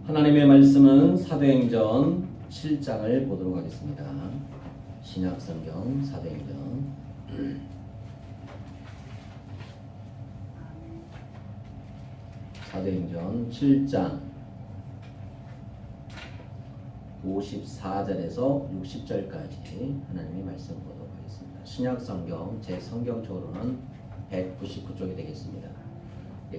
하나님의 말씀은 사도행전 7장을 보도록 하겠습니다. 신약성경 사도행전 사도행전 7장 54절에서 60절까지 하나님의 말씀 보도록 하겠습니다. 신약성경 제 성경적으로는 199쪽이 되겠습니다.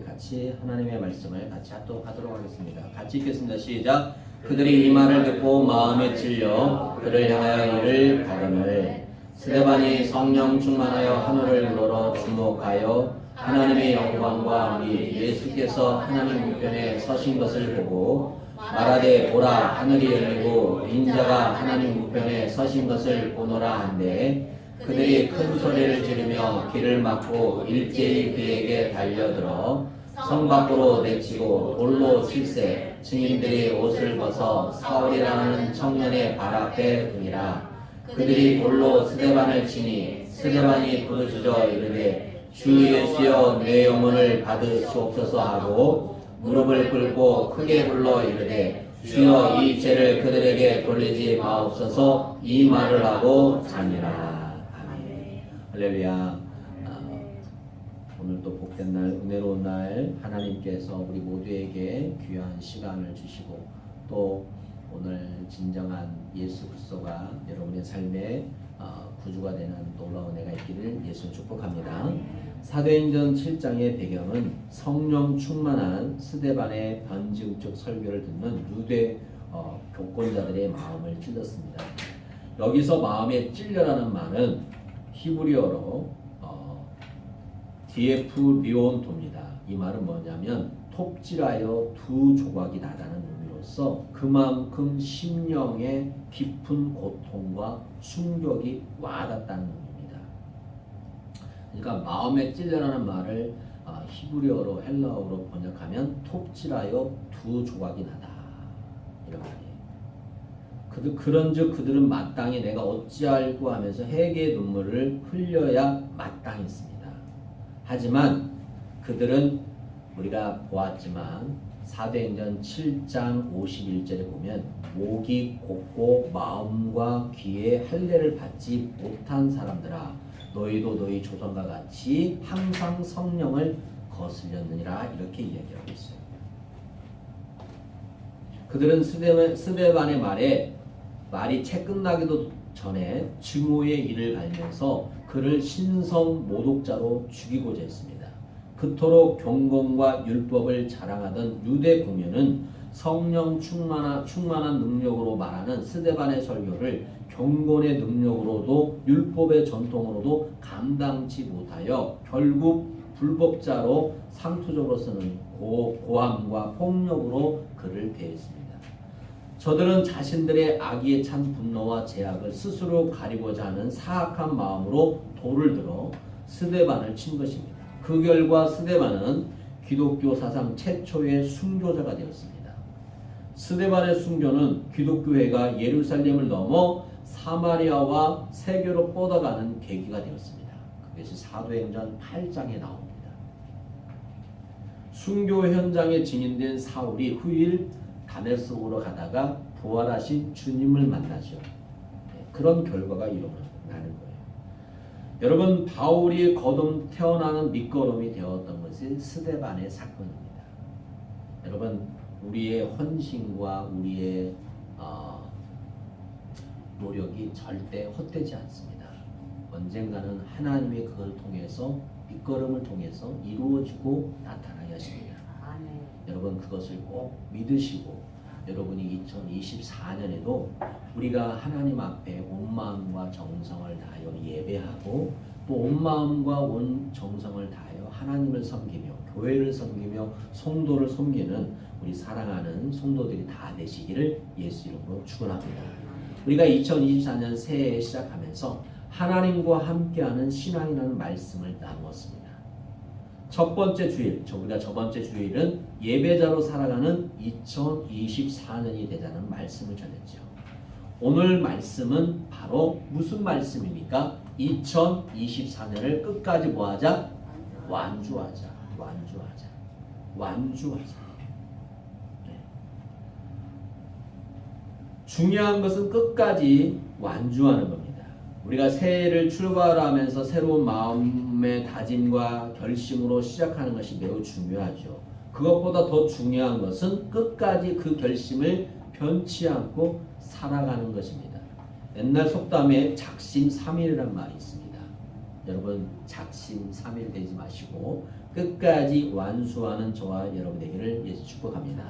같이 하나님의 말씀을 같이 합독하도록 하겠습니다. 같이 읽겠습니다. 시작. 그들이 이 말을 듣고 마음에 찔려 그를 향하여 이를 가름을 스데반이 성령 충만하여 하늘을 우러러 주목하여 하나님의 영광과 우리 예수께서 하나님 우편에 서신 것을 보고 말하되 보라 하늘이 열리고 인자가 하나님 우편에 서신 것을 보노라 한데 그들이 큰 소리를 지르며 길을 막고 일제히 그에게 달려들어 성 밖으로 내치고 돌로 칠세 증인들이 옷을 벗어 사울이라는 청년의 발 앞에 두니라. 그들이 돌로 스데반을 치니 스데반이 부르짖어 이르되 주 예수여 내 영혼을 받으시옵소서 하고 무릎을 꿇고 크게 불러 이르되 주여 이 죄를 그들에게 돌리지 마옵소서 이 말을 하고 자니라. 할렐루야. 오늘 또 복된 날, 은혜로운 날 하나님께서 우리 모두에게 귀한 시간을 주시고 또 오늘 진정한 예수 그리스도가 여러분의 삶에 구주가 되는 놀라운 은혜가 있기를 예수 축복합니다. 사도행전 7장의 배경은 성령 충만한 스데반의 반지우적 설교를 듣는 유대 교권자들의 마음을 찔렀습니다. 여기서 마음에 찔려라는 말은 히브리어로 디에프리온토입니다. 이 말은 뭐냐면 톱질하여 두 조각이 나다는 의미로서 그만큼 심령의 깊은 고통과 충격이 와닿다는 의미입니다. 그러니까 마음에 찔려라는 말을 히브리어로 헬라어로 번역하면 톱질하여 두 조각이 나다 이런 말이에요. 그런즉 그들은 마땅히 내가 어찌할꼬 하면서 회개의 눈물을 흘려야 마땅했습니다. 하지만 그들은 우리가 보았지만 사도행전 7장 51절에 보면 목이 곧고 마음과 귀에 할례를 받지 못한 사람들아 너희도 너희 조상과 같이 항상 성령을 거슬렸느니라 이렇게 이야기하고 있어요. 그들은 스데반의 말이 채 끝나기도 전에 증오의 일을 갈면서 그를 신성 모독자로 죽이고자 했습니다. 그토록 경건과 율법을 자랑하던 유대 공회는 성령 충만한 능력으로 말하는 스데반의 설교를 경건의 능력으로도 율법의 전통으로도 감당치 못하여 결국 불법자로 상투적으로 쓰는 고함과 폭력으로 그를 대했습니다. 저들은 자신들의 악의에 찬 분노와 죄악을 스스로 가리고자 하는 사악한 마음으로 돌을 들어 스데반을 친 것입니다. 그 결과 스데반은 기독교 사상 최초의 순교자가 되었습니다. 스데반의 순교는 기독교회가 예루살렘을 넘어 사마리아와 세계로 뻗어가는 계기가 되었습니다. 그것이 사도행전 8장에 나옵니다. 순교 현장에 증인된 사울이 후일 다메섹으로 가다가 부활하신 주님을 만나죠. 그런 결과가 일어나는 거예요. 여러분 바울이 거듭 태어나는 밑거름이 되었던 것이 스데반의 사건입니다. 여러분 우리의 헌신과 우리의 노력이 절대 헛되지 않습니다. 언젠가는 하나님이 그걸 통해서 밑거름을 통해서 이루어지고 나타나야 하십니다. 여러분 그것을 꼭 믿으시고 여러분이 2024년에도 우리가 하나님 앞에 온 마음과 정성을 다하여 예배하고 또 온 마음과 온 정성을 다하여 하나님을 섬기며 교회를 섬기며 성도를 섬기는 우리 사랑하는 성도들이 다 되시기를 예수 이름으로 축원합니다. 우리가 2024년 새해 시작하면서 하나님과 함께하는 신앙이라는 말씀을 나누었습니다. 첫 번째 주일, 우리가 저번째 주일은 예배자로 살아가는 2024년이 되자는 말씀을 전했죠. 오늘 말씀은 바로 무슨 말씀입니까? 2024년을 끝까지 뭐하자? 완주하자. 네. 중요한 것은 끝까지 완주하는 겁니다. 우리가 새해를 출발하면서 새로운 마음의 다짐과 결심으로 시작하는 것이 매우 중요하죠. 그것보다 더 중요한 것은 끝까지 그 결심을 변치 않고 살아가는 것입니다. 옛날 속담에 작심삼일이라는 말이 있습니다. 여러분 작심삼일 되지 마시고 끝까지 완수하는 저와 여러분 되기를 예수 축복합니다.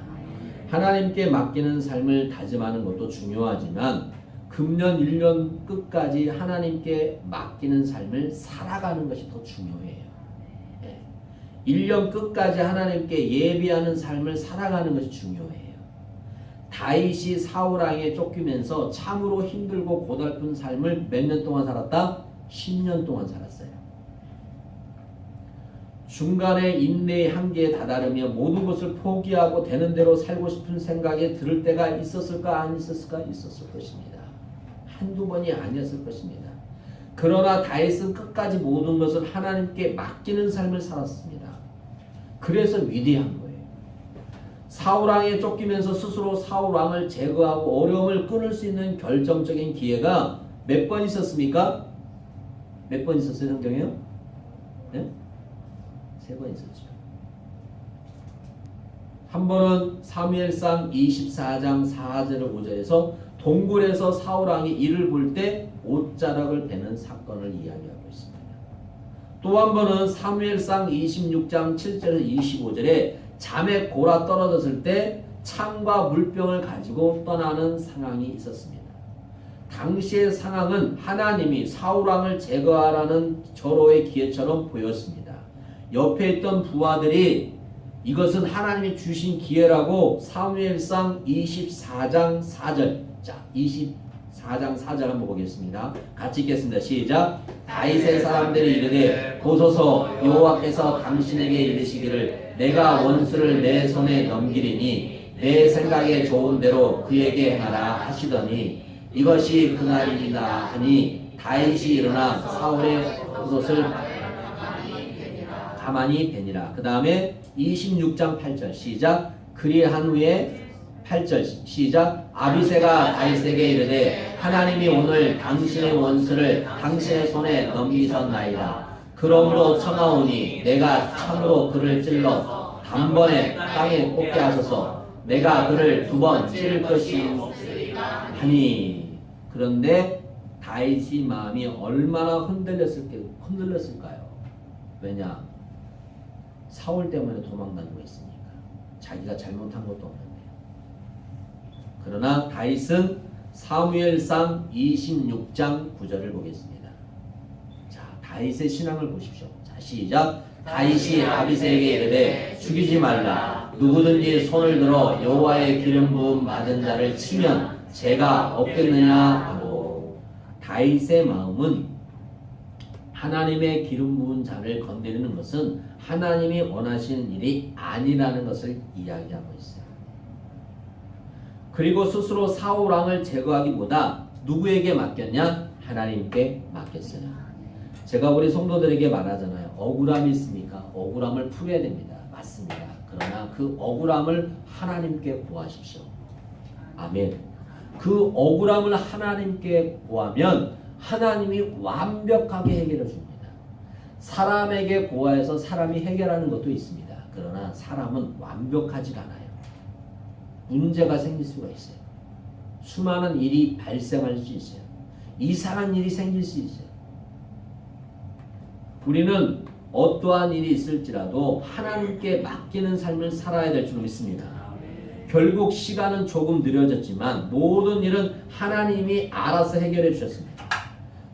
하나님께 맡기는 삶을 다짐하는 것도 중요하지만 금년 1년 끝까지 하나님께 맡기는 삶을 살아가는 것이 더 중요해요. 1년 끝까지 하나님께 예비하는 삶을 살아가는 것이 중요해요. 다윗이 사울 왕에 쫓기면서 참으로 힘들고 고달픈 삶을 몇 년 동안 살았다? 10년 동안 살았어요. 중간에 인내의 한계에 다다르며 모든 것을 포기하고 되는 대로 살고 싶은 생각이 들 때가 있었을까 안 있었을까? 있었을 것입니다. 한두 번이 아니었을 것입니다. 그러나 다윗은 끝까지 모든 것을 하나님께 맡기는 삶을 살았습니다. 그래서 위대한 거예요. 사울 왕에 쫓기면서 스스로 사울 왕을 제거하고 어려움을 끊을 수 있는 결정적인 기회가 몇 번 있었습니까? 몇 번 있었어요, 성경에요? 네? 3번 있었죠. 한 번은 사무엘상 24장 4절 5절에서 동굴에서 사울 왕이 이를 볼 때 옷자락을 베는 사건을 이야기하고 있습니다. 또 한 번은 사무엘상 26장 7절에서 25절에 잠에 골아 떨어졌을 때 창과 물병을 가지고 떠나는 상황이 있었습니다. 당시의 상황은 하나님이 사울 왕을 제거하라는 절호의 기회처럼 보였습니다. 옆에 있던 부하들이 이것은 하나님이 주신 기회라고 사무엘상 24장 4절, 자 24장 4절 한번 보겠습니다. 같이 읽겠습니다. 시작. 다윗의 사람들이 이르되 보소서 여호와께서 당신에게 이르시기를 내가 원수를 내 손에 넘기리니 내 생각에 좋은 대로 그에게 행하라 하시더니 이것이 그날이니라 하니 다윗이 일어나 사울의 옷을 가만히 베니라. 그 다음에 26장 8절 시작. 그리한 후에 8절 시작. 아비새가 다윗에게 이르되 하나님이 오늘 당신의 원수를 당신의 손에 넘기셨나이다. 그러므로 청하오니 내가 창으로 그를 찔러 단번에 땅에 꽂게 하소서. 내가 그를 2번 찌를 것이 하니. 그런데 다윗의 마음이 얼마나 흔들렸을까요? 왜냐? 사울 때문에 도망다니고 있으니까. 자기가 잘못한 것도 없는데. 그러나 다윗은 사무엘상 26장 9절을 보겠습니다. 자, 다윗의 신앙을 보십시오. 자, 시작. 다윗이 아비새에게 이르되 죽이지 말라. 누구든지 손을 들어 여호와의 기름 부음 받은 자를 치면 죄가 없겠느냐 하고. 다윗의 마음은 하나님의 기름 부은 자를 건드리는 것은 하나님이 원하시는 일이 아니라는 것을 이야기하고 있어요. 그리고 스스로 사울 왕을 제거하기보다 누구에게 맡겼냐? 하나님께 맡겼어요. 제가 우리 성도들에게 말하잖아요. 억울함이 있습니까? 억울함을 풀어야 됩니다. 맞습니다. 그러나 그 억울함을 하나님께 구하십시오. 아멘. 그 억울함을 하나님께 구하면 하나님이 완벽하게 해결해 줍니다. 사람에게 구하여서 사람이 해결하는 것도 있습니다. 그러나 사람은 완벽하지가 않아요. 문제가 생길 수가 있어요. 수많은 일이 발생할 수 있어요. 이상한 일이 생길 수 있어요. 우리는 어떠한 일이 있을지라도 하나님께 맡기는 삶을 살아야 될 줄 믿습니다. 결국 시간은 조금 느려졌지만 모든 일은 하나님이 알아서 해결해 주셨습니다.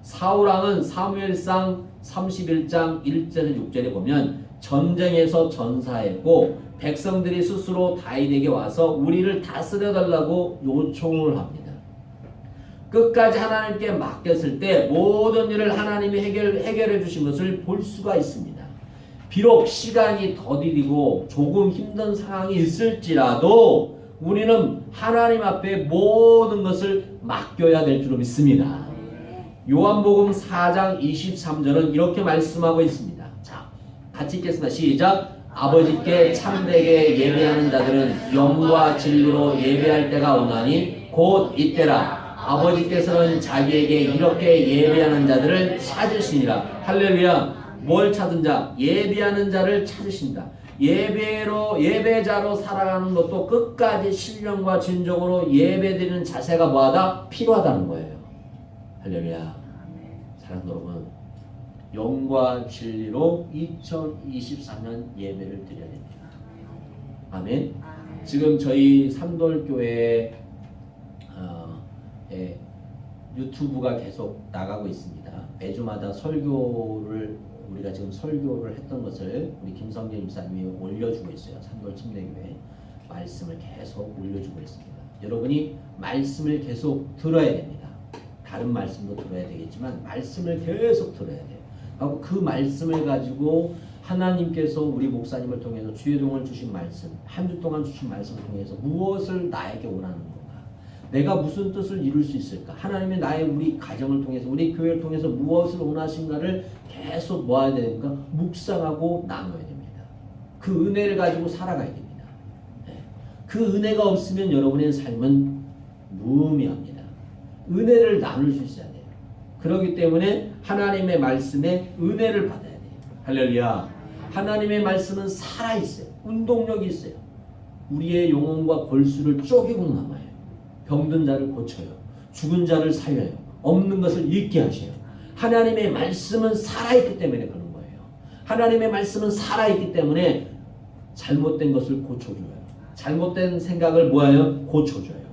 사울왕은 사무엘상 31장 1절에 6절에 보면 전쟁에서 전사했고 백성들이 스스로 다윗에게 와서 우리를 다스려달라고 요청을 합니다. 끝까지 하나님께 맡겼을 때 모든 일을 하나님이 해결해 주신 것을 볼 수가 있습니다. 비록 시간이 더디고 조금 힘든 상황이 있을지라도 우리는 하나님 앞에 모든 것을 맡겨야 될 줄 믿습니다. 요한복음 4장 23절은 이렇게 말씀하고 있습니다. 자, 같이 읽겠습니다. 시작. 아버지께 참되게 예배하는 자들은 영과 진리로 예배할 때가 오나니 곧 이때라. 아버지께서는 자기에게 이렇게 예배하는 자들을 찾으시니라. 할렐루야. 뭘 찾은 자? 예배하는 자를 찾으신다. 예배자로 살아가는 것도 끝까지 신령과 진정으로 예배드리는 자세가 뭐하다? 필요하다는 거예요. 할렐루야. 사랑하는 여러분, 영과 진리로 2024년 예배를 드려야 됩니다. 아멘. 지금 저희 삼돌교회 유튜브가 계속 나가고 있습니다. 매주마다 설교를 우리가 지금 설교를 했던 것을 우리 김성재 집사님이 올려주고 있어요. 삼돌 침례교회 말씀을 계속 올려주고 있습니다. 여러분이 말씀을 계속 들어야 됩니다. 다른 말씀도 들어야 되겠지만 말씀을 계속 들어야 돼요. 하고 그 말씀을 가지고 하나님께서 우리 목사님을 통해서 주의동을 주신 말씀, 한 주 동안 주신 말씀을 통해서 무엇을 나에게 원하는 건가? 내가 무슨 뜻을 이룰 수 있을까? 하나님이 나의 우리 가정을 통해서 우리 교회를 통해서 무엇을 원하신가를 계속 모아야 되니까 묵상하고 나눠야 됩니다. 그 은혜를 가지고 살아가야 됩니다. 그 은혜가 없으면 여러분의 삶은 무의미합니다. 은혜를 나눌 수 있어야 돼요. 그렇기 때문에 하나님의 말씀에 은혜를 받아야 돼요. 할렐루야. 하나님의 말씀은 살아있어요. 운동력이 있어요. 우리의 영혼과 골수를 쪼개고 남아요. 병든 자를 고쳐요. 죽은 자를 살려요. 없는 것을 있게 하셔요. 하나님의 말씀은 살아있기 때문에 그런 거예요. 하나님의 말씀은 살아있기 때문에 잘못된 것을 고쳐줘요. 잘못된 생각을 뭐예요? 고쳐줘요.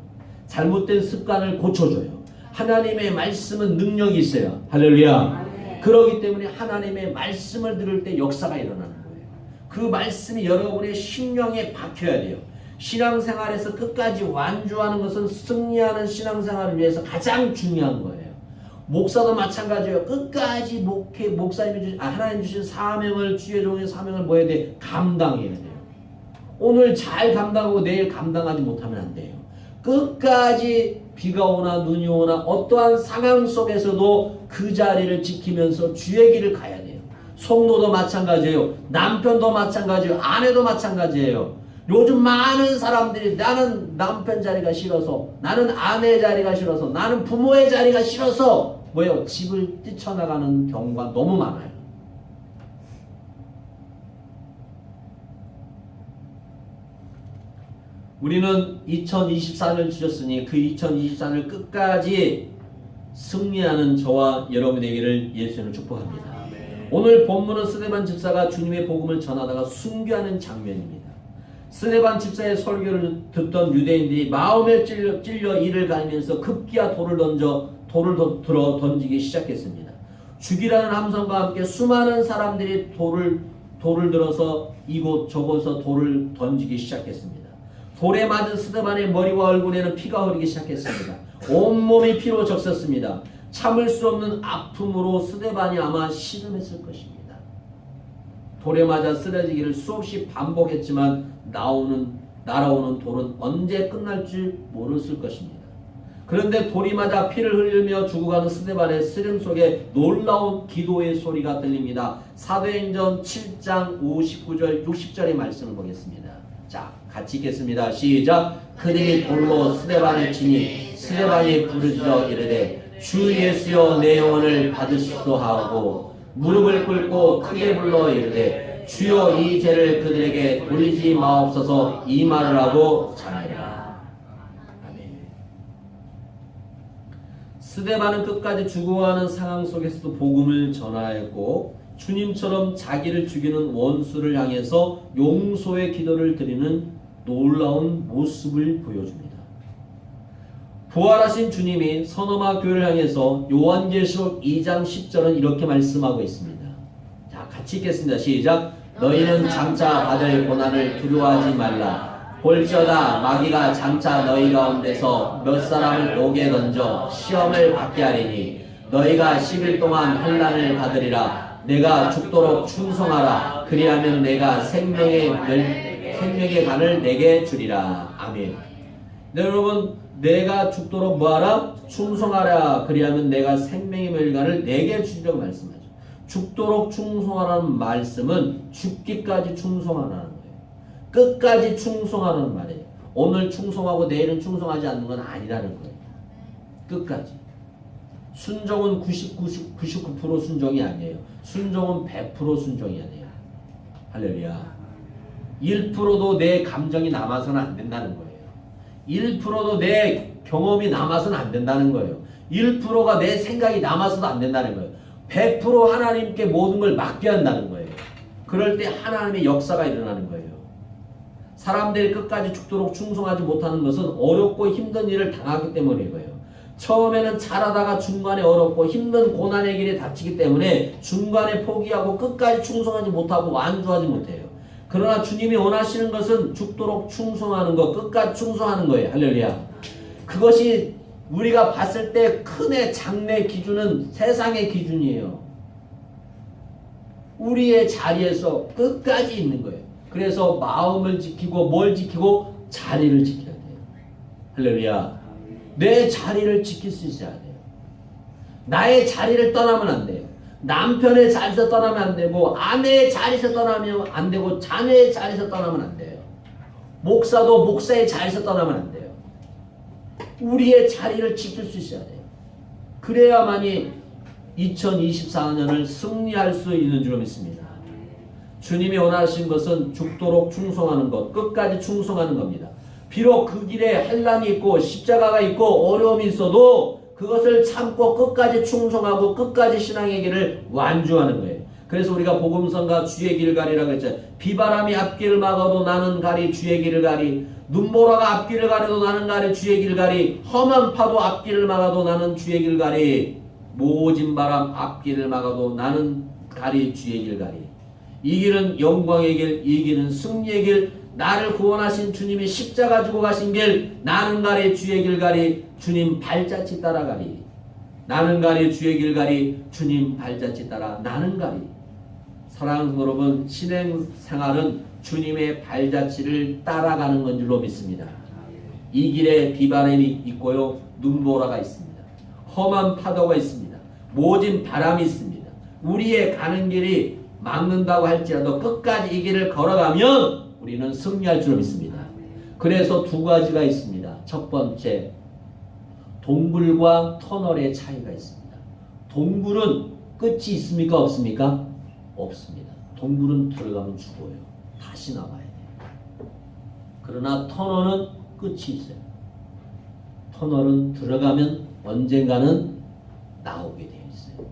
잘못된 습관을 고쳐줘요. 하나님의 말씀은 능력이 있어요. 할렐루야. 그렇기 때문에 하나님의 말씀을 들을 때 역사가 일어나는 거예요. 그 말씀이 여러분의 심령에 박혀야 돼요. 신앙생활에서 끝까지 완주하는 것은 승리하는 신앙생활을 위해서 가장 중요한 거예요. 목사도 마찬가지예요. 끝까지 목사님이 하나님 주신 사명을, 주의 종의 사명을 뭐 해야 돼? 감당해야 돼요. 오늘 잘 감당하고 내일 감당하지 못하면 안 돼요. 끝까지 비가 오나 눈이 오나 어떠한 상황 속에서도 그 자리를 지키면서 주의 길을 가야 돼요. 성도도 마찬가지예요. 남편도 마찬가지예요. 아내도 마찬가지예요. 요즘 많은 사람들이 나는 남편 자리가 싫어서, 나는 아내 자리가 싫어서, 나는 부모의 자리가 싫어서 뭐예요? 집을 뛰쳐나가는 경우가 너무 많아요. 우리는 2024년을 주셨으니 그 2024년을 끝까지 승리하는 저와 여러분 되기를 예수님을 축복합니다. 오늘 본문은 스데반 집사가 주님의 복음을 전하다가 순교하는 장면입니다. 스데반 집사의 설교를 듣던 유대인들이 마음에 찔려 이를 갈면서 급기야 돌을 들어 던지기 시작했습니다. 죽이라는 함성과 함께 수많은 사람들이 돌을 들어서 이곳 저곳에서 돌을 던지기 시작했습니다. 돌에 맞은 스데반의 머리와 얼굴에는 피가 흐르기 시작했습니다. 온몸이 피로 적셨습니다. 참을 수 없는 아픔으로 스데반이 아마 신음했을 것입니다. 돌에 맞아 쓰러지기를 수없이 반복했지만 날아오는 돌은 언제 끝날 줄 모르실 것입니다. 그런데 돌이 맞아 피를 흘리며 죽어가는 스데반의 쓰림 속에 놀라운 기도의 소리가 들립니다. 사도행전 7장 59절 60절의 말씀을 보겠습니다. 자, 같이 읽겠습니다. 시작. 그들이 돌로 스데반을 치니 스데반이 부르짖어 이르되 주 예수여 내 영혼을 받으시소 하고 무릎을 꿇고 크게 불러 이르되 주여 이 죄를 그들에게 돌리지 마옵소서 이 말을 하고 자매라. 아멘. 스데반은 끝까지 죽어가는 상황 속에서도 복음을 전하였고 주님처럼 자기를 죽이는 원수를 향해서 용서의 기도를 드리는 놀라운 모습을 보여줍니다. 부활하신 주님이 서너마 교회를 향해서 요한계시록 2장 10절은 이렇게 말씀하고 있습니다. 자, 같이 읽겠습니다. 시작. 너희는 장차 받을 고난을 두려워하지 말라. 볼지어다 마귀가 장차 너희 가운데서 몇 사람을 옥에 던져 시험을 받게 하리니 너희가 10일 동안 환난을 받으리라. 내가 죽도록 충성하라. 그리하면 내가 생명의 간을 내게 주리라. 아멘. 네, 여러분, 내가 죽도록 뭐하라? 충성하라. 그리하면 내가 생명의 멸관을 내게 주리라고 말씀하죠. 죽도록 충성하라는 말씀은 죽기까지 충성하라는 거예요. 끝까지 충성하라는 말이에요. 오늘 충성하고 내일은 충성하지 않는 건 아니라는 거예요. 끝까지. 순종은 99% 순종이 아니에요. 순종은 100% 순종이 아니에요. 할렐루야. 1%도 내 감정이 남아서는 안 된다는 거예요. 1%도 내 경험이 남아서는 안 된다는 거예요. 1%가 내 생각이 남아서도 안 된다는 거예요. 100% 하나님께 모든 걸 맡겨야 한다는 거예요. 그럴 때 하나님의 역사가 일어나는 거예요. 사람들이 끝까지 죽도록 충성하지 못하는 것은 어렵고 힘든 일을 당하기 때문인 거예요. 처음에는 잘하다가 중간에 어렵고 힘든 고난의 길에 닥치기 때문에 중간에 포기하고 끝까지 충성하지 못하고 완주하지 못해요. 그러나 주님이 원하시는 것은 죽도록 충성하는 것, 끝까지 충성하는 거예요. 할렐루야. 그것이 우리가 봤을 때 큰의 장래 기준은 세상의 기준이에요. 우리의 자리에서 끝까지 있는 거예요. 그래서 마음을 지키고 뭘 지키고 자리를 지켜야 돼요. 할렐루야. 내 자리를 지킬 수 있어야 돼요. 나의 자리를 떠나면 안 돼요. 남편의 자리에서 떠나면 안 되고 아내의 자리에서 떠나면 안 되고 자녀의 자리에서 떠나면 안 돼요. 목사도 목사의 자리에서 떠나면 안 돼요. 우리의 자리를 지킬 수 있어야 돼요. 그래야만이 2024년을 승리할 수 있는 줄 믿습니다. 주님이 원하신 것은 죽도록 충성하는 것, 끝까지 충성하는 겁니다. 비록 그 길에 환난이 있고 십자가가 있고 어려움이 있어도 그것을 참고 끝까지 충성하고 끝까지 신앙의 길을 완주하는 거예요. 그래서 우리가 복음성가 주의 길 가리라고 했죠. 비바람이 앞길을 막아도 나는 가리 주의 길을 가리, 눈보라가 앞길을 가려도 나는 가리 주의 길 가리, 험한 파도 앞길을 막아도 나는 주의 길 가리, 모진 바람 앞길을 막아도 나는 가리 주의 길 가리. 이 길은 영광의 길, 이 길은 승리의 길, 나를 구원하신 주님이 십자가 지고 가신 길, 나는 가리 주의 길 가리, 주님 발자취 따라가리. 나는 가리 주의 길 가리, 주님 발자취 따라 나는 가리. 사랑하는 여러분, 신앙생활은 주님의 발자취를 따라가는 건 줄로 믿습니다. 이 길에 비바람이 있고요, 눈보라가 있습니다. 험한 파도가 있습니다. 모진 바람이 있습니다. 우리의 가는 길이 막는다고 할지라도 끝까지 이 길을 걸어가면 우리는 승리할 줄 믿습니다. 그래서 두 가지가 있습니다. 첫 번째, 동굴과 터널의 차이가 있습니다. 동굴은 끝이 있습니까? 없습니까? 없습니다. 동굴은 들어가면 죽어요. 다시 나와야 돼요. 그러나 터널은 끝이 있어요. 터널은 들어가면 언젠가는 나오게 되어 있어요.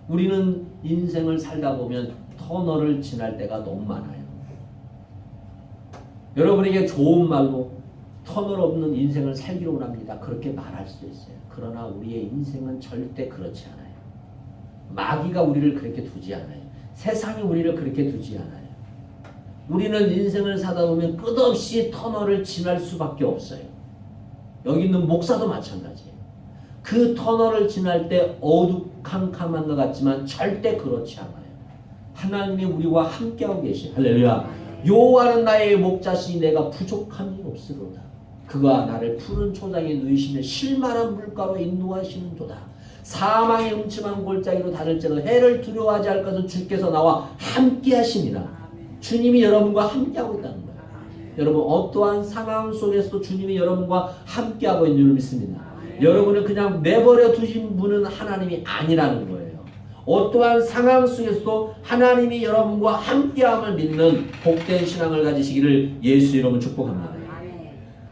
우리는 인생을 살다 보면 터널을 지날 때가 너무 많아요. 여러분에게 좋은 말로 터널 없는 인생을 살기로 원합니다. 그렇게 말할 수도 있어요. 그러나 우리의 인생은 절대 그렇지 않아요. 마귀가 우리를 그렇게 두지 않아요. 세상이 우리를 그렇게 두지 않아요. 우리는 인생을 사다 보면 끝없이 터널을 지날 수밖에 없어요. 여기 있는 목사도 마찬가지예요. 그 터널을 지날 때 어두컴컴한 것 같지만 절대 그렇지 않아요. 하나님이 우리와 함께하고 계시요. 할렐루야. 여호와는 나의 목자시니 내가 부족함이 없으로다. 그가 나를 푸른 초장에 누이시며 실만한 물가로 인도하시는도다. 사망의 음침한 골짜기로 다닐지라도 해를 두려워하지 할 것은 주께서 나와 함께하시니라. 주님이 여러분과 함께하고 있다는 거예요. 여러분 어떠한 상황 속에서도 주님이 여러분과 함께하고 있는 줄 믿습니다. 여러분을 그냥 내버려 두신 분은 하나님이 아니라는 거예요. 어떠한 상황 속에서도 하나님이 여러분과 함께함을 믿는 복된 신앙을 가지시기를 예수 이름으로 축복합니다.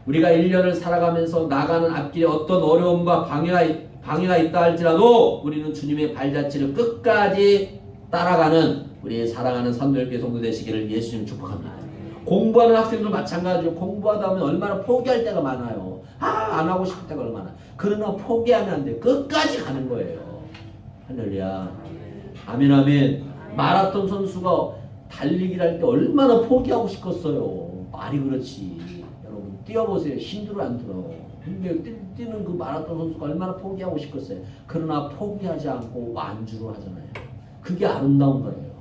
우리가 1년을 살아가면서 나가는 앞길에 어떤 어려움과 방해가 있다 할지라도 우리는 주님의 발자취를 끝까지 따라가는 우리의 사랑하는 선도교회 성도 되시기를 예수님 축복합니다. 공부하는 학생도 마찬가지로 공부하다 보면 얼마나 포기할 때가 많아요. 안 하고 싶을 때가 얼마나. 그러나 포기하면 안 돼요. 끝까지 가는 거예요. 할렐루야. 아멘 아멘. 마라톤 선수가 달리기를 할 때 얼마나 포기하고 싶겠어요. 말이 그렇지. 여러분 뛰어보세요. 힘들어 안 들어. 뛰는 그 마라톤 선수가 얼마나 포기하고 싶겠어요. 그러나 포기하지 않고 완주를 하잖아요. 그게 아름다운 거예요.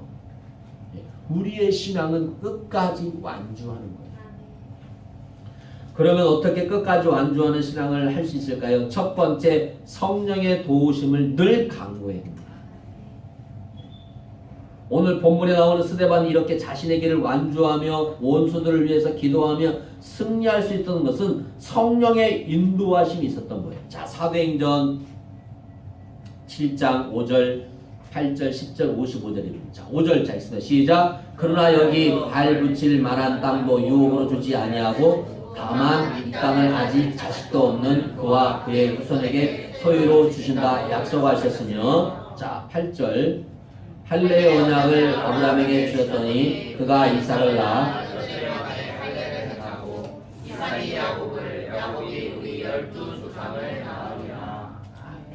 우리의 신앙은 끝까지 완주하는 거예요. 그러면 어떻게 끝까지 완주하는 신앙을 할 수 있을까요? 첫 번째, 성령의 도우심을 늘 강구해야 합니다. 오늘 본문에 나오는 스데반이 이렇게 자신의 길을 완주하며 원수들을 위해서 기도하며 승리할 수 있었던 것은 성령의 인도하심이 있었던 거예요. 자, 사도행전 7장 5절 8절 10절 55절입니다. 자, 5절 자 있습니다. 시작. 그러나 여기 발 붙일 만한 땅도 유혹으로 주지 아니하고 다만 이 땅을 아직 자식도 없는 그와 그의 후손에게 소유로 주신다 약속하셨으며, 자 8절 할례의 언약을 아브라함에게 주셨더니 그가 이삭을 낳아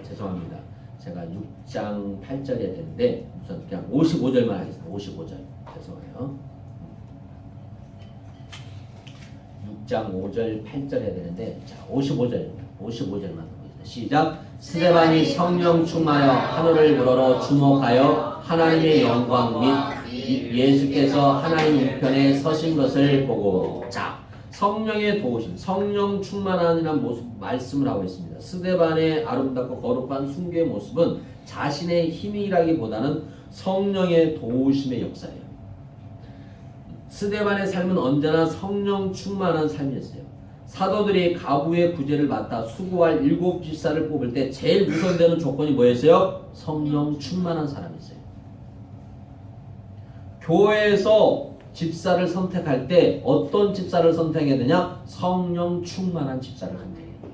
죄송합니다. 제가 6장 8절에 되는데 우선 그냥 55절만 하겠습니다. 55절 죄송해요. 6장 5절 8절 해야 되는데 자 55절입니다. 55절만 보겠습니다. 시작. 스데반이 성령 충만하여 하늘을 우러러 주목하여 하나님의 영광 및 예수께서 하나님 우편에 서신 것을 보고, 자 성령의 도우심, 성령 충만함이라는 모습 말씀을 하고 있습니다. 스데반의 아름답고 거룩한 순교의 모습은 자신의 힘이라기보다는 성령의 도우심의 역사예요. 스데반의 삶은 언제나 성령 충만한 삶이었어요. 사도들이 가부의 부제를 맡아 수고할 7 집사를 뽑을 때 제일 우선되는 조건이 뭐였어요? 성령 충만한 사람이었어요. 교회에서 집사를 선택할 때 어떤 집사를 선택해야 되냐? 성령 충만한 집사를 선택해야 돼요.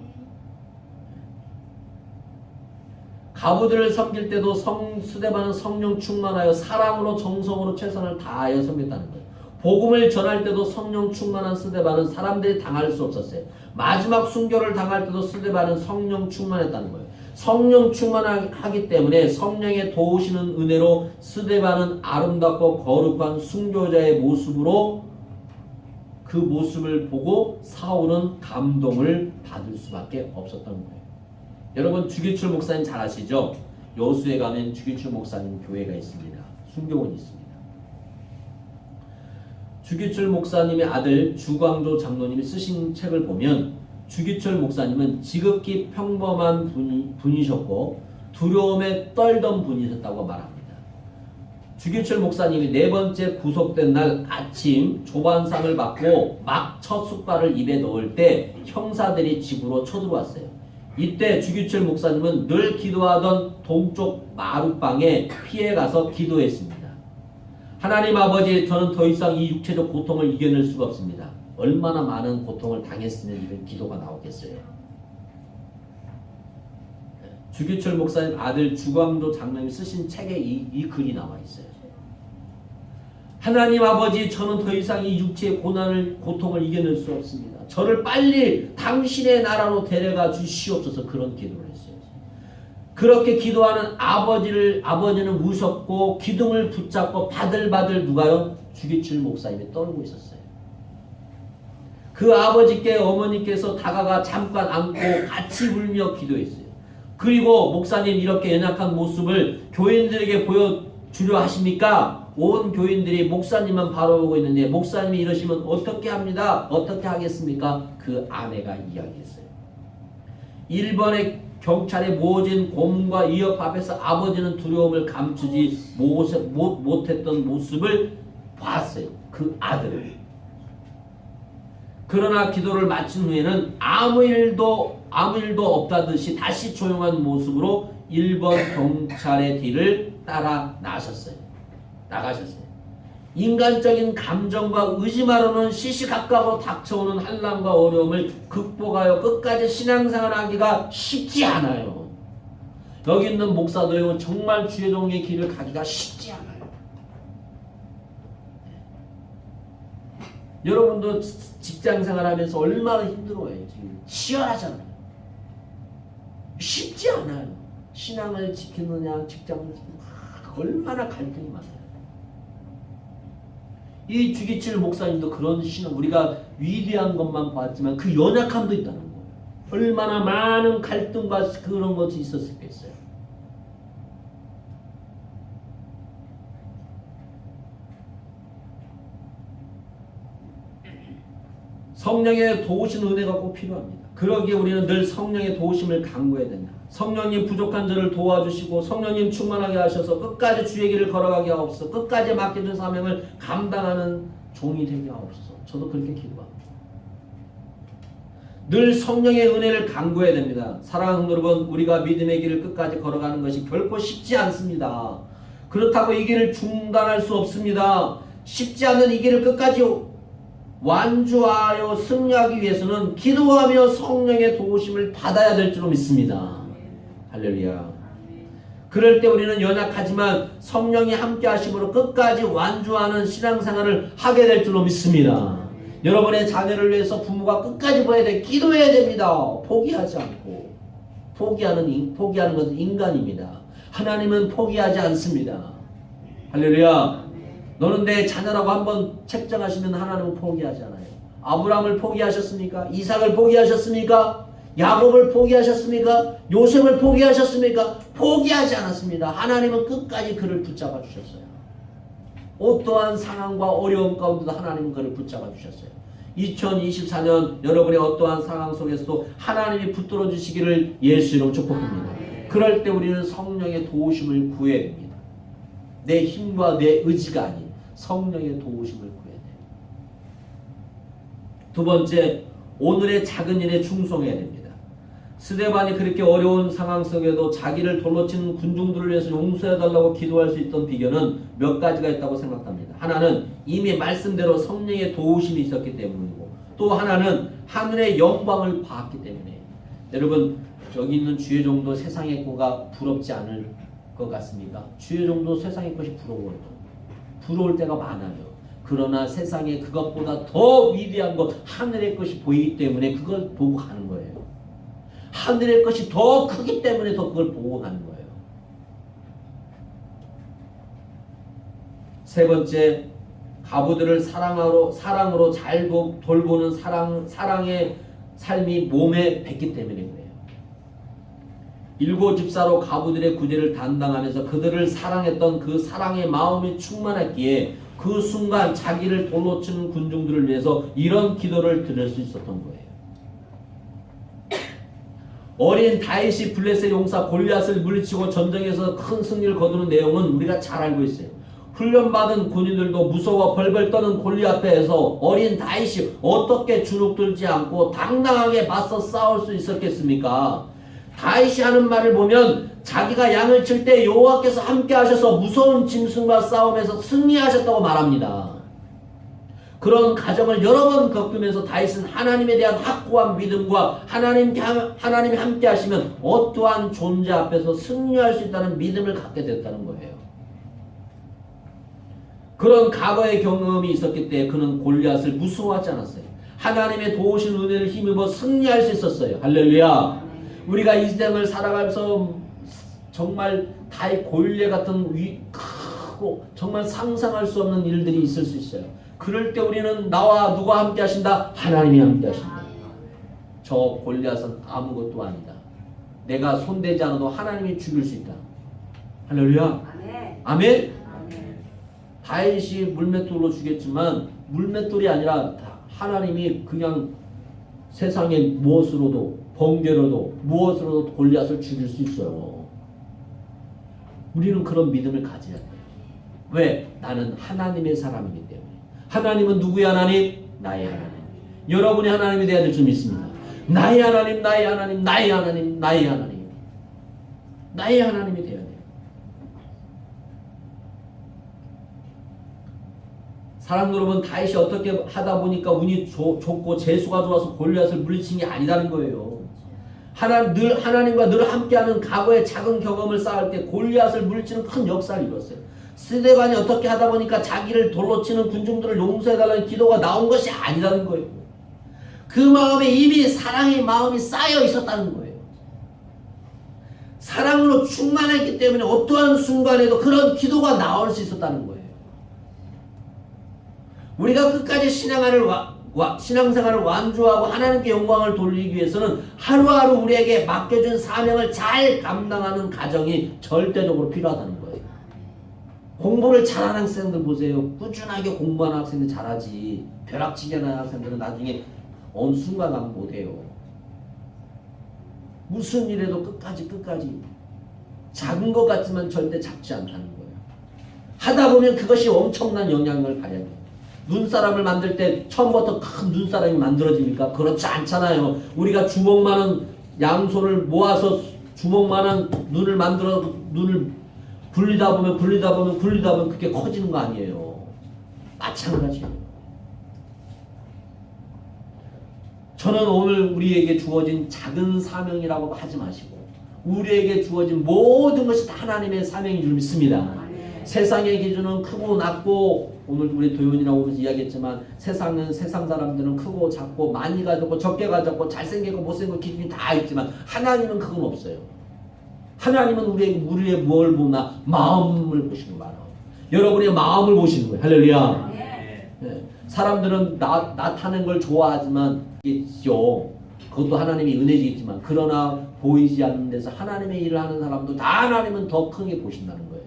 가부들을 섬길 때도 스데반은 성령 충만하여 사랑으로 정성으로 최선을 다하여 섬겼다는 거예요. 복음을 전할 때도 성령 충만한 스데반은 사람들이 당할 수 없었어요. 마지막 순교를 당할 때도 스데반은 성령 충만했다는 거예요. 성령 충만하기 때문에 성령의 도우시는 은혜로 스데반은 아름답고 거룩한 순교자의 모습으로 그 모습을 보고 사울은 감동을 받을 수밖에 없었던 거예요. 여러분 주기철 목사님 잘 아시죠? 여수에 가면 주기철 목사님 교회가 있습니다. 순교원이 있습니다. 주기철 목사님의 아들 주광조 장로님이 쓰신 책을 보면 주기철 목사님은 지극히 평범한 분이셨고 두려움에 떨던 분이셨다고 말합니다. 주기철 목사님이 4번째 구속된 날 아침 조반상을 받고 막 첫 숟갈을 입에 넣을 때 형사들이 집으로 쳐들어왔어요. 이때 주기철 목사님은 늘 기도하던 동쪽 마룻방에 피해가서 기도했습니다. 하나님 아버지, 저는 더 이상 이 육체적 고통을 이겨낼 수가 없습니다. 얼마나 많은 고통을 당했으면 이런 기도가 나오겠어요. 주기철 목사님 아들 주광조 장로님이 쓰신 책에 이 글이 나와 있어요. 하나님 아버지, 저는 더 이상 이 육체의 고통을 이겨낼 수 없습니다. 저를 빨리 당신의 나라로 데려가 주시옵소서. 그런 기도를 했어요. 그렇게 기도하는 아버지는 우셨고 기둥을 붙잡고 바들바들 누가요? 주기철 목사님이 떨고 있었어요. 그 아버지께 어머니께서 다가가 잠깐 안고 같이 울며 기도했어요. 그리고 목사님 이렇게 연약한 모습을 교인들에게 보여주려 하십니까? 온 교인들이 목사님만 바라보고 있는데 목사님이 이러시면 어떻게 합니다? 어떻게 하겠습니까? 그 아내가 이야기했어요. 일본의 경찰에 모진 곰과 위협 앞에서 아버지는 두려움을 감추지 못했던 모습을 봤어요. 그 아들을. 그러나 기도를 마친 후에는 아무 일도 없다듯이 다시 조용한 모습으로 일본 경찰의 뒤를 따라 나가셨어요. 인간적인 감정과 의지만으로는 시시각각으로 닥쳐오는 한란과 어려움을 극복하여 끝까지 신앙생활하기가 쉽지 않아요. 여기 있는 목사도요, 정말 주의 종의 길을 가기가 쉽지 않아요. 여러분도 직장생활하면서 얼마나 힘들어해요. 지금 치열하잖아요. 쉽지 않아요. 신앙을 지키느냐 직장을 지키느냐 얼마나 갈등이 많아요. 이 주기철 목사님도 그런 신앙, 우리가 위대한 것만 봤지만 그 연약함도 있다는 거예요. 얼마나 많은 갈등과 그런 것이 있었겠어요. 성령의 도우신 은혜가 꼭 필요합니다. 그러기에 우리는 늘 성령의 도우심을 간구해야 된다. 성령님 부족한 저를 도와주시고 성령님 충만하게 하셔서 끝까지 주의 길을 걸어가게 하옵소서. 끝까지 맡겨준 사명을 감당하는 종이 되게 하옵소서. 저도 그렇게 기도합니다. 늘 성령의 은혜를 간구해야 됩니다. 사랑하는 여러분, 우리가 믿음의 길을 끝까지 걸어가는 것이 결코 쉽지 않습니다. 그렇다고 이 길을 중단할 수 없습니다. 쉽지 않은 이 길을 끝까지 완주하여 승리하기 위해서는 기도하며 성령의 도우심을 받아야 될 줄로 믿습니다. 할렐루야. 그럴 때 우리는 연약하지만 성령이 함께 하심으로 끝까지 완주하는 신앙생활을 하게 될 줄로 믿습니다. 여러분의 자녀를 위해서 부모가 끝까지 봐야 돼. 기도해야 됩니다. 포기하지 않고. 포기하는 것은 인간입니다. 하나님은 포기하지 않습니다. 할렐루야. 너는 내 자녀라고 한번 책정하시면 하나님은 포기하지 않아요. 아브라함을 포기하셨습니까? 이삭을 포기하셨습니까? 야곱을 포기하셨습니까? 요셉을 포기하셨습니까? 포기하지 않았습니다. 하나님은 끝까지 그를 붙잡아 주셨어요. 어떠한 상황과 어려움 가운데도 하나님은 그를 붙잡아 주셨어요. 2024년 여러분의 어떠한 상황 속에서도 하나님이 붙들어 주시기를 예수 이름으로 축복합니다. 그럴 때 우리는 성령의 도우심을 구해야 됩니다. 내 힘과 내 의지가 아닌 성령의 도우심을 구해야 돼요. 두 번째, 오늘의 작은 일에 충성해야 됩니다. 스데반이 그렇게 어려운 상황 속에도 자기를 돌로 치는 군중들을 위해서 용서해달라고 기도할 수 있던 비결은 몇 가지가 있다고 생각합니다. 하나는 이미 말씀대로 성령의 도우심이 있었기 때문이고, 또 하나는 하늘의 영광을 봤기 때문에. 여러분, 여기 있는 주의 종도 세상의 거가 부럽지 않을 것 같습니까? 주의 종도 세상의 것이 부러워요. 부러울 때가 많아요. 그러나 세상에 그것보다 더 위대한 것, 하늘의 것이 보이기 때문에 그걸 보고 가는 거예요. 하늘의 것이 더 크기 때문에 더 그걸 보고 가는 거예요. 세 번째, 가부들을 사랑으로 잘 돌보는 사랑의 삶이 몸에 뱄기 때문에 그래요. 일곱 집사로 가부들의 구제를 담당하면서 그들을 사랑했던 그 사랑의 마음이 충만했기에 그 순간 자기를 돌로 치는 군중들을 위해서 이런 기도를 드릴 수 있었던 거예요. 어린 다윗이 블레셋 용사 골리앗을 물리치고 전쟁에서 큰 승리를 거두는 내용은 우리가 잘 알고 있어요. 훈련받은 군인들도 무서워 벌벌 떠는 골리앗 앞에서 어린 다윗이 어떻게 주눅들지 않고 당당하게 맞서 싸울 수 있었겠습니까? 다윗이 하는 말을 보면 자기가 양을 칠 때 여호와께서 함께 하셔서 무서운 짐승과 싸움에서 승리하셨다고 말합니다. 그런 가정을 여러 번 겪으면서 다윗은 하나님에 대한 확고한 믿음과 하나님이 함께 하시면 어떠한 존재 앞에서 승리할 수 있다는 믿음을 갖게 됐다는 거예요. 그런 과거의 경험이 있었기 때문에 그는 골리앗을 무서워하지 않았어요. 하나님의 도우신 은혜를 힘입어 승리할 수 있었어요. 할렐루야. 우리가 이 세상을 살아가면서 정말 다윗 골리앗 같은 크고 정말 상상할 수 없는 일들이 있을 수 있어요. 그럴 때 우리는 나와 누가 함께 하신다? 하나님이 함께 하신다. 저 골리앗은 아무것도 아니다. 내가 손대지 않아도 하나님이 죽일 수 있다. 할렐루야. 아멘. 아멘. 다윗이 물맷돌로 죽였지만 물맷돌이 아니라 하나님이 그냥 세상의 무엇으로도 번개로도 무엇으로도 골리앗을 죽일 수 있어요. 우리는 그런 믿음을 가져야 돼요. 왜? 나는 하나님의 사람이기 때문에. 하나님은 누구의 하나님? 나의 하나님. 여러분의 하나님이 되어야 될 줄 믿습니다. 나의 하나님, 나의 하나님, 나의 하나님, 나의 하나님. 나의 하나님이 되어야 돼요. 사람 여러분, 다윗이 어떻게 하다 보니까 운이 좋고 재수가 좋아서 골리앗을 물리친 게 아니라는 거예요. 하나님과 늘 함께하는 과거의 작은 경험을 쌓을 때 골리앗을 물리치는 큰 역사를 이뤘어요. 스데반이 어떻게 하다 보니까 자기를 돌로 치는 군중들을 용서해달라는 기도가 나온 것이 아니라는 거예요. 그 마음에 이미 사랑의 마음이 쌓여 있었다는 거예요. 사랑으로 충만했기 때문에 어떠한 순간에도 그런 기도가 나올 수 있었다는 거예요. 우리가 끝까지 신앙생활을 완주하고 하나님께 영광을 돌리기 위해서는 하루하루 우리에게 맡겨준 사명을 잘 감당하는 가정이 절대적으로 필요하다는 거예요. 공부를 잘하는 학생들 보세요. 꾸준하게 공부하는 학생들 잘하지. 벼락치기 하는 학생들은 나중에 어느 순간 가면 못해요. 무슨 일에도 끝까지 작은 것 같지만 절대 작지 않다는 거예요. 하다 보면 그것이 엄청난 영향을 발휘해요. 눈사람을 만들 때 처음부터 큰 눈사람이 만들어집니까? 그렇지 않잖아요. 우리가 주먹만한 양손을 모아서 주먹만한 눈을 만들어 눈을 굴리다 보면 그게 커지는 거 아니에요. 마찬가지예요. 저는 오늘 우리에게 주어진 작은 사명이라고 하지 마시고 우리에게 주어진 모든 것이 다 하나님의 사명인 줄 믿습니다. 세상의 기준은 크고 낮고 오늘 우리 도윤이라고 하면서 이야기했지만 세상 사람들은 크고 작고 많이 가졌고 적게 가졌고 잘생기고 못생기고 기준이 다 있지만 하나님은 그건 없어요. 하나님은 우리의 뭘 보나 마음을 보시는 거예요. 여러분의 마음을 보시는 거예요. 할렐루야. 네. 사람들은 나타낸 걸 좋아하지만 있죠. 그것도 하나님이 은혜지겠지만 그러나 보이지 않는 데서 하나님의 일을 하는 사람도 다 하나님은 더 크게 보신다는 거예요.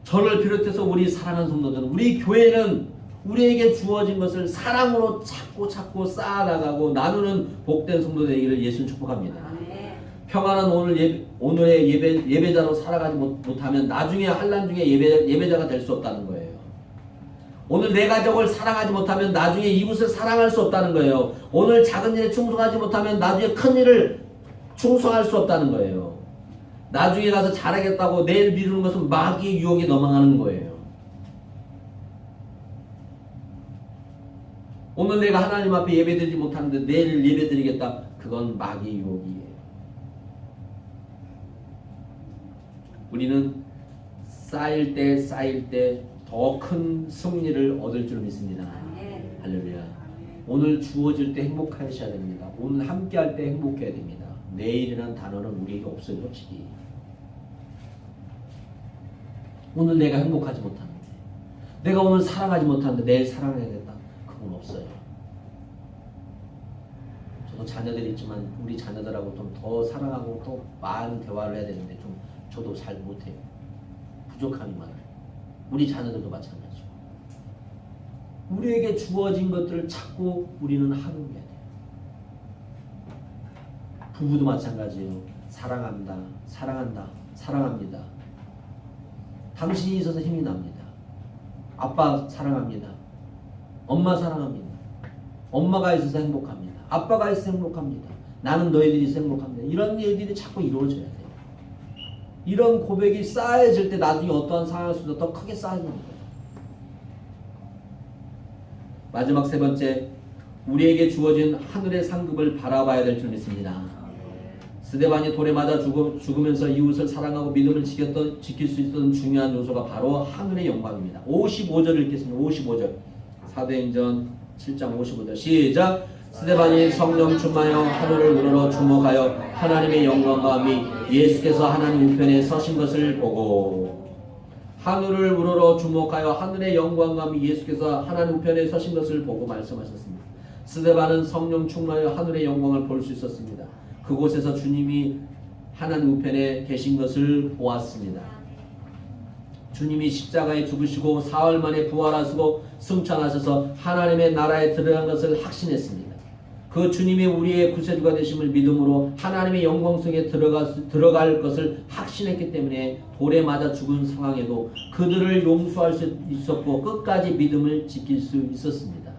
저를 비롯해서 우리 사랑하는 성도들은 우리 교회는 우리에게 주어진 것을 사랑으로 찾고 쌓아나가고 나누는 복된 성도 되기를 예수는 축복합니다. 평안한 오늘의 예배자로 살아가지 못하면 나중에 환난 중에 예배자가 될 수 없다는 거예요. 오늘 내 가족을 사랑하지 못하면 나중에 이웃을 사랑할 수 없다는 거예요. 오늘 작은 일에 충성하지 못하면 나중에 큰 일을 충성할 수 없다는 거예요. 나중에 가서 잘하겠다고 내일 미루는 것은 마귀의 유혹에 넘어가는 거예요. 오늘 내가 하나님 앞에 예배드리지 못하는데 내일 예배드리겠다. 그건 마귀의 유혹이에요. 우리는 쌓일 때 더 큰 승리를 얻을 줄 믿습니다. 할렐루야. 오늘 주어질 때 행복하셔야 됩니다. 오늘 함께할 때 행복해야 됩니다. 내일이라는 단어는 우리에게 없어요. 솔직히. 오늘 내가 행복하지 못하는데 내가 오늘 사랑하지 못하는데 내일 사랑해야겠다. 그건 없어요. 저도 자녀들이 있지만 우리 자녀들하고 좀 더 사랑하고 또 많은 대화를 해야 되는데 좀 저도 잘 못해요. 부족함이 많아요. 우리 자녀들도 마찬가지고. 우리에게 주어진 것들을 찾고 우리는 하루해야 돼요. 부부도 마찬가지예요. 사랑합니다. 당신이 있어서 힘이 납니다. 아빠 사랑합니다. 엄마 사랑합니다. 엄마가 있어서 행복합니다. 아빠가 있어서 행복합니다. 나는 너희들이 있어서 행복합니다. 이런 일들이 자꾸 이루어져야 돼요. 이런 고백이 쌓여질 때 나중에 어떠한 상황 속에서 더 크게 쌓이는 거예요. 마지막 세 번째, 우리에게 주어진 하늘의 상급을 바라봐야 될 줄 믿습니다. 스데반이 돌에 맞아 죽으면서 이웃을 사랑하고 믿음을 지킬 수 있었던 중요한 요소가 바로 하늘의 영광입니다. 55절을 읽겠습니다. 55절. 사도행전 7장 55절 시작. 스데반이 성령 충만하여 하늘을 우러러 주목하여 하나님의 영광과 및 예수께서 하나님 우편에 서신 것을 보고 하늘을 우러러 주목하여 하늘의 영광과 및 예수께서 하나님 우편에 서신 것을 보고 말씀하셨습니다. 스데반은 성령 충만하여 하늘의 영광을 볼 수 있었습니다. 그곳에서 주님이 하나님 우편에 계신 것을 보았습니다. 주님이 십자가에 죽으시고 사흘 만에 부활하시고 승천하셔서 하나님의 나라에 들어간 것을 확신했습니다. 그 주님이 우리의 구세주가 되심을 믿음으로 하나님의 영광 속에 들어갈 것을 확신했기 때문에 돌에 맞아 죽은 상황에도 그들을 용서할 수 있었고 끝까지 믿음을 지킬 수 있었습니다.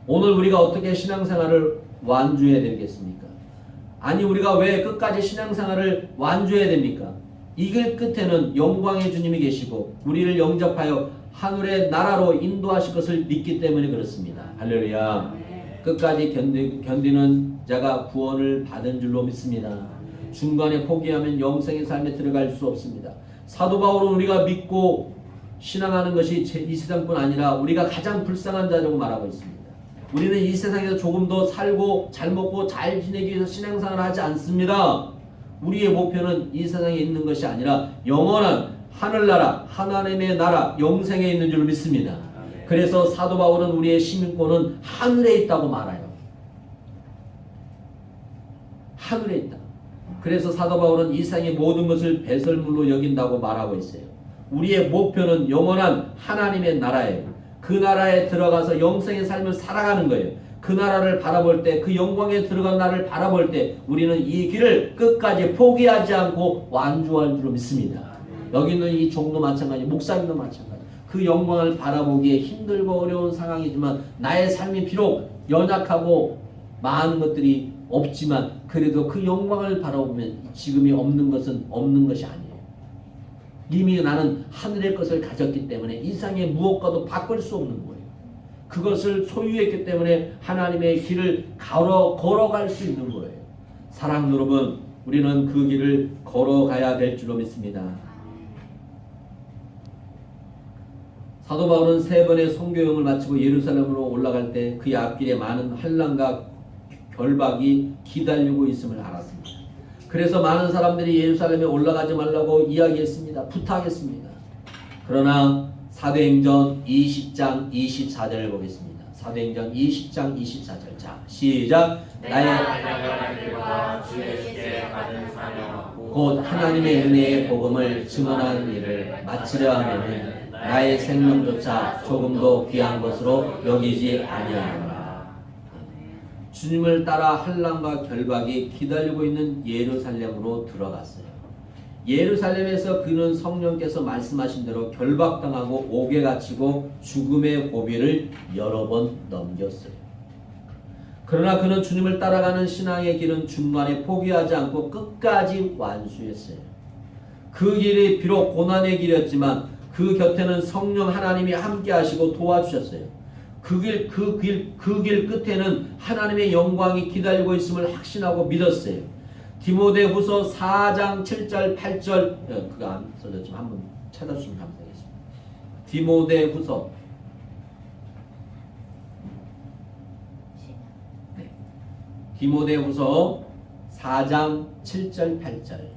오늘 우리가 어떻게 신앙생활을 완주해야 되겠습니까? 아니 우리가 왜 끝까지 신앙생활을 완주해야 됩니까? 이 길 끝에는 영광의 주님이 계시고 우리를 영접하여 하늘의 나라로 인도하실 것을 믿기 때문에 그렇습니다. 할렐루야. 끝까지 견디는 자가 구원을 받은 줄로 믿습니다. 중간에 포기하면 영생의 삶에 들어갈 수 없습니다. 사도 바울은 우리가 믿고 신앙하는 것이 이 세상뿐 아니라 우리가 가장 불쌍한 자라고 말하고 있습니다. 우리는 이 세상에서 조금 더 살고 잘 먹고 잘 지내기 위해서 신앙생활을 하지 않습니다. 우리의 목표는 이 세상에 있는 것이 아니라 영원한 하늘나라, 하나님의 나라, 영생에 있는 줄 믿습니다. 그래서 사도 바울은 우리의 시민권은 하늘에 있다고 말해요. 하늘에 있다. 그래서 사도 바울은 이 세상의 모든 것을 배설물로 여긴다고 말하고 있어요. 우리의 목표는 영원한 하나님의 나라예요. 그 나라에 들어가서 영생의 삶을 살아가는 거예요. 그 나라를 바라볼 때, 그 영광에 들어간 나라를 바라볼 때 우리는 이 길을 끝까지 포기하지 않고 완주할 줄 믿습니다. 여기 있는 이 종도 마찬가지, 목사님도 마찬가지. 그 영광을 바라보기에 힘들고 어려운 상황이지만 나의 삶이 비록 연약하고 많은 것들이 없지만 그래도 그 영광을 바라보면 지금이 없는 것은 없는 것이 아니에요. 이미 나는 하늘의 것을 가졌기 때문에 이 세상의 무엇과도 바꿀 수 없는 거예요. 그것을 소유했기 때문에 하나님의 길을 걸어갈 수 있는 거예요. 사랑하는 여러분, 우리는 그 길을 걸어가야 될 줄로 믿습니다. 사도 바울은 3번의 선교여행을 마치고 예루살렘으로 올라갈 때 그의 앞길에 많은 환난과 결박이 기다리고 있음을 알았습니다. 그래서 많은 사람들이 예루살렘에 올라가지 말라고 이야기했습니다. 부탁했습니다. 그러나 사도행전 20장 24절을 보겠습니다. 사도행전 20장 24절. 자, 시작. 나의 달려갈 길과 주의 십계에 받은 사명 곧 하나님의 은혜의 복음을 증언하는 일을 마치려 하면은 나의 생명조차 조금도 귀한 것으로 여기지 아니하노라. 주님을 따라 환난과 결박이 기다리고 있는 예루살렘으로 들어갔어요. 예루살렘에서 그는 성령께서 말씀하신 대로 결박당하고 옥에 갇히고 죽음의 고비를 여러 번 넘겼어요. 그러나 그는 주님을 따라가는 신앙의 길은 중간에 포기하지 않고 끝까지 완수했어요. 그 길이 비록 고난의 길이었지만 그 곁에는 성령 하나님이 함께 하시고 도와주셨어요. 그 길 끝에는 하나님의 영광이 기다리고 있음을 확신하고 믿었어요. 디모데후서 4장 7절 8절 그거 안 써졌지만 한번 찾아주시면 감사하겠습니다. 디모데후서 디모데후서 4장 7절 8절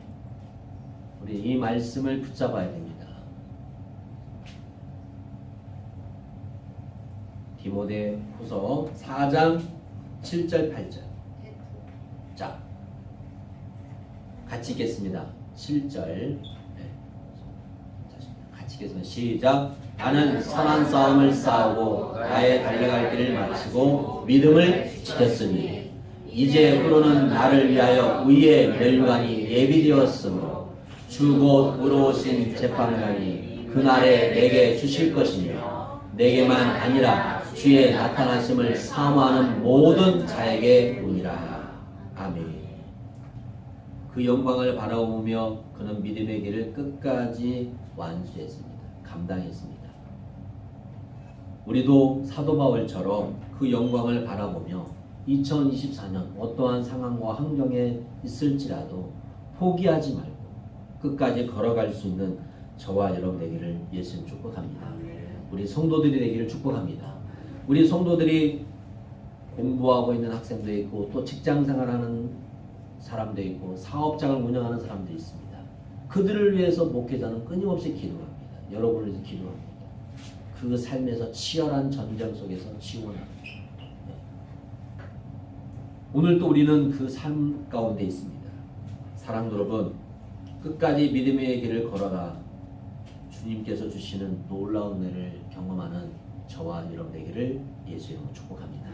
우리 이 말씀을 붙잡아야 됩니다. 디모데후서 4장 7절 8절. 자, 같이 읽겠습니다. 7절. 같이 읽겠습니다. 시작. 나는 선한 싸움을 싸우고 나의 달려갈 길을 마치고 믿음을 지켰으니 이제 후로는 나를 위하여 의의 멸관이 예비되었으므로 주 곧 의로우신 재판관이 그날에 내게 주실 것이며 내게만 아니라 주의 나타나심을 사모하는 모든 자에게 오니라. 아멘. 그 영광을 바라보며 그는 믿음의 길을 끝까지 완수했습니다. 감당했습니다. 우리도 사도 바울처럼 그 영광을 바라보며 2024년 어떠한 상황과 환경에 있을지라도 포기하지 말고 끝까지 걸어갈 수 있는 저와 여러분 되기를 예수님 축복합니다. 우리 성도들이 되기를 축복합니다. 우리 성도들이 공부하고 있는 학생도 있고 또 직장생활하는 사람도 있고 사업장을 운영하는 사람도 있습니다. 그들을 위해서 목회자는 끊임없이 기도합니다. 여러분을 위해서 기도합니다. 그 삶에서 치열한 전쟁 속에서 지원합니다. 오늘 또 우리는 그 삶 가운데 있습니다. 사랑하는 여러분, 끝까지 믿음의 길을 걸어가 주님께서 주시는 놀라운 은혜를 경험하는 저와 여러분 되기를 예수 이름으로 축복합니다.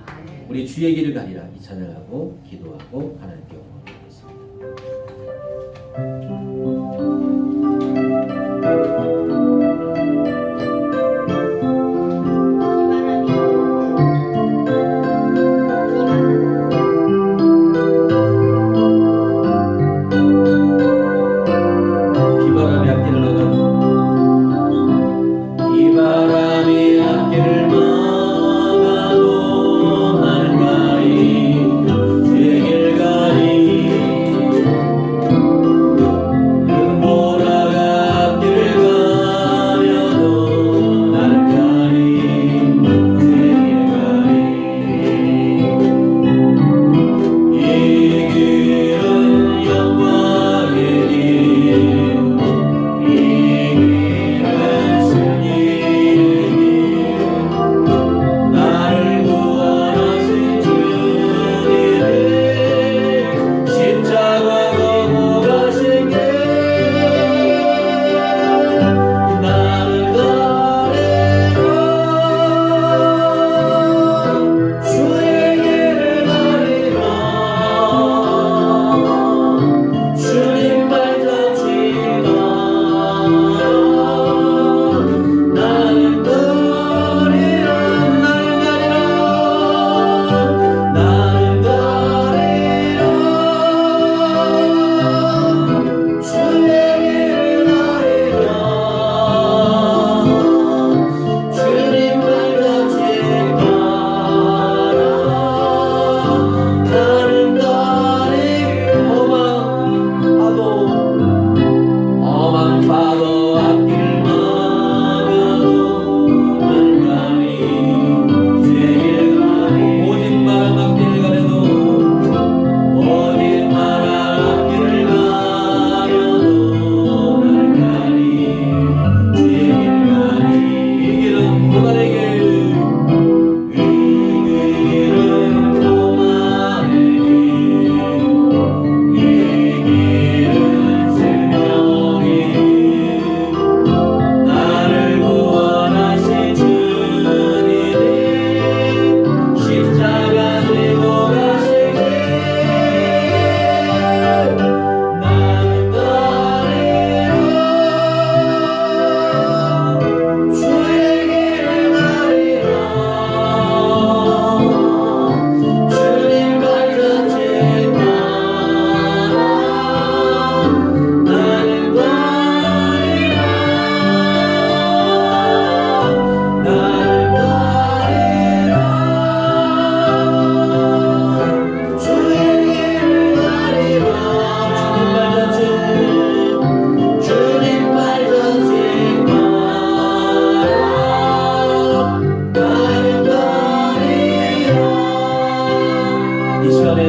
우리 주의 길을 가리라 이 찬양하고 기도하고 하나님께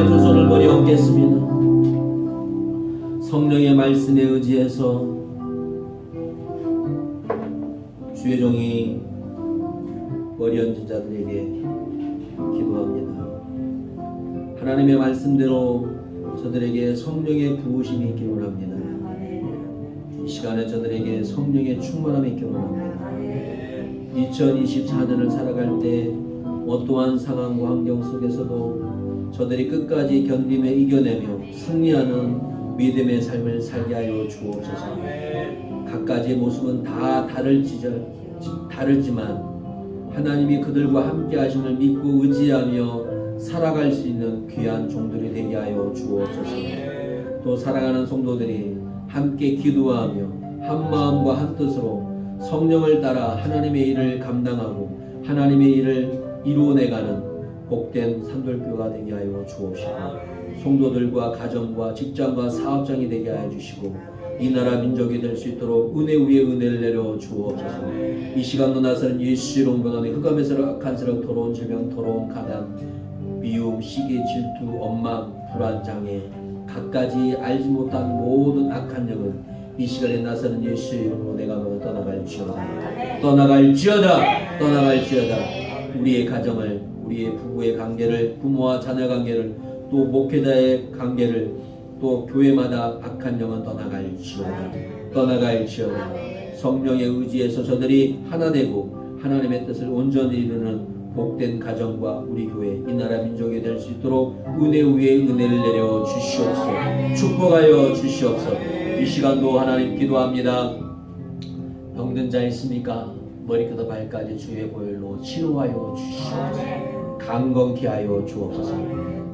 함께 두 손을 머리 얹겠습니다. 성령의 말씀에 의지해서 주의 종이 머리 얹은 자들에게 기도합니다. 하나님의 말씀대로 저들에게 성령의 부으심이 있기를 원합니다. 이 시간에 저들에게 성령의 충만함이 있기를 원합니다. 2024년을 살아갈 때 어떠한 상황과 환경 속에서도 저들이 끝까지 견디며 이겨내며 승리하는 믿음의 삶을 살게 하여 주옵소서. 각가지의 모습은 다 다르지만 하나님이 그들과 함께 하심을 믿고 의지하며 살아갈 수 있는 귀한 종들이 되게 하여 주옵소서. 또 사랑하는 성도들이 함께 기도하며 한 마음과 한 뜻으로 성령을 따라 하나님의 일을 감당하고 하나님의 일을 이루어내가는 복된 산돌교가 되게 하여 주옵시고, 성도들과 가정과 직장과 사업장이 되게 하여 주시고 이 나라 민족이 될 수 있도록 은혜 위에 은혜를 내려 주옵소서. 이 시간도 나서는 예수 이름 병원의 흑암에서 악한 세력, 더러운 질병, 더러운 가난, 미움, 시기, 질투, 원망, 불안, 장애, 갖가지 알지 못한 모든 악한 영은 이 시간에 나서는 예수 이름으로 내가 떠나갈지어다. 떠나갈지어다. 우리의 가정을, 우리의 부부의 관계를, 부모와 자녀 관계를, 또 목회자의 관계를, 또 교회마다 악한 영은 떠나갈지어다. 성령의 의지에서 저들이 하나 되고 하나님의 뜻을 온전히 이루는 복된 가정과 우리 교회, 이 나라 민족이 될 수 있도록 은혜 위에 은혜를 내려 주시옵소서. 축복하여 주시옵소서. 이 시간도 하나님 기도합니다. 병든 자 있습니까? 머리부터 발까지 주의 보혈로 치료하여 주시옵소서. 강건케 하여 주옵소서.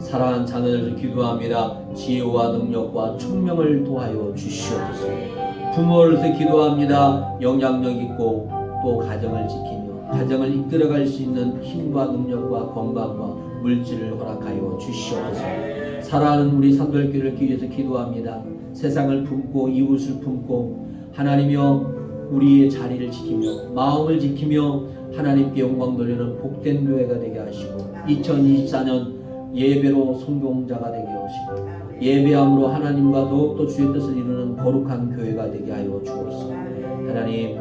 사랑하는 자녀들 기도합니다. 지혜와 능력과 총명을 도하여 주시옵소서. 부모로서 기도합니다. 영향력 있고 또 가정을 지키며 가정을 이끌어갈 수 있는 힘과 능력과 건강과 물질을 허락하여 주시옵소서. 사랑하는 우리 산돌교를 위해서 기도합니다. 세상을 품고 이웃을 품고 하나님이여 우리의 자리를 지키며 마음을 지키며 하나님께 영광 돌리는 복된 교회가 되게 하시고 2024년 예배로 성공자가 되게 하시고 예배함으로 하나님과 더욱더 주의 뜻을 이루는 거룩한 교회가 되게 하여 주옵소서. 하나님,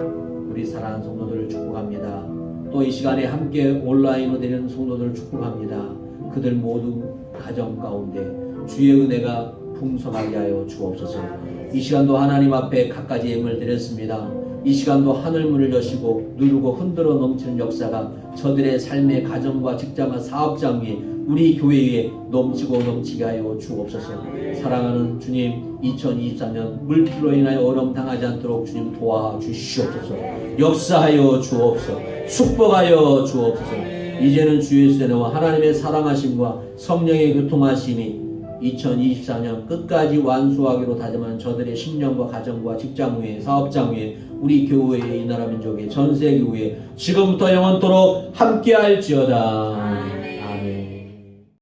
우리 사랑하는 성도들을 축복합니다. 또 이 시간에 함께 온라인으로 되는 성도들을 축복합니다. 그들 모두 가정 가운데 주의 은혜가 풍성하게 하여 주옵소서. 이 시간도 하나님 앞에 갖가지 예물을 드렸습니다. 이 시간도 하늘문을 여시고 누르고 흔들어 넘치는 역사가 저들의 삶의 가정과 직장과 사업장 위에 우리 교회 위에 넘치고 넘치게 하여 주옵소서. 사랑하는 주님, 2024년 물질로 인하여 어려움 당하지 않도록 주님 도와주시옵소서. 역사하여 주옵소서. 축복하여 주옵소서. 이제는 주 예수의 은혜와 하나님의 사랑하심과 성령의 교통하심이 2024년 끝까지 완수하기로 다짐하는 저들의 심령과 가정과 직장 위에 사업장 위에 우리 교회의 이 나라 민족의 전 세계 위에 지금부터 영원토록 함께할지어다.